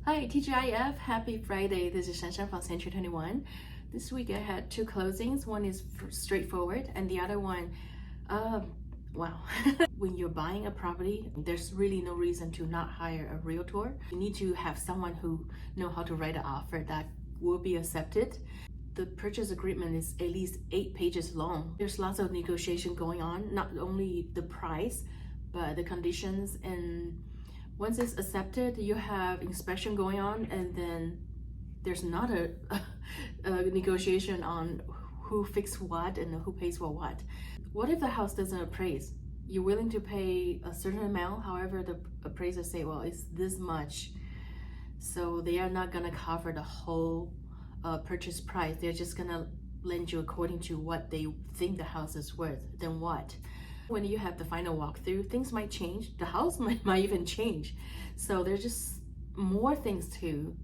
Hi, TGIF. Happy Friday. This is Shanshan from Century 21. This week I had two closings. One is straightforward, and the other one, wow. When you're buying a property, there's really no reason to not hire a realtor. You need to have someone who know how to write an offer that will be accepted. The purchase agreement is at least 8 pages long. There's lots of negotiation going on, not only the price, but the conditions. And once it's accepted, you have inspection going on, and then there's not a negotiation on who fixed what and who pays for what. What if the house doesn't appraise? You're willing to pay a certain amount, however the appraiser say, well, it's this much. So they are not gonna cover the whole purchase price. They're just gonna lend you according to what they think the house is worth. Then what? When you have the final walkthrough, things might change. The house might even change. So there's just more things to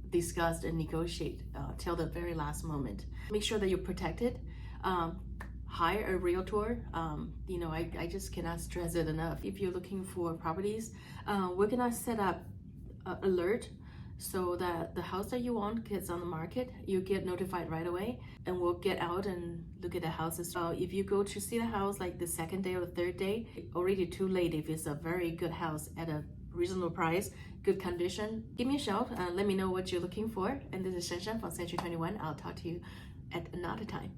discuss and negotiate till the very last moment. Make sure that you're protected. Hire a realtor. I just cannot stress it enough. If you're looking for properties, we're gonna set up alert so that the house that you want gets on the market, you get notified right away, and we'll get out and look at the houses. If you go to see the house like the second day or the third day, already too late. If it's a very good house at a reasonable price, good condition, give me a shout. Let me know what you're looking for. And this is Shanshan from Century 21. I'll talk to you at another time.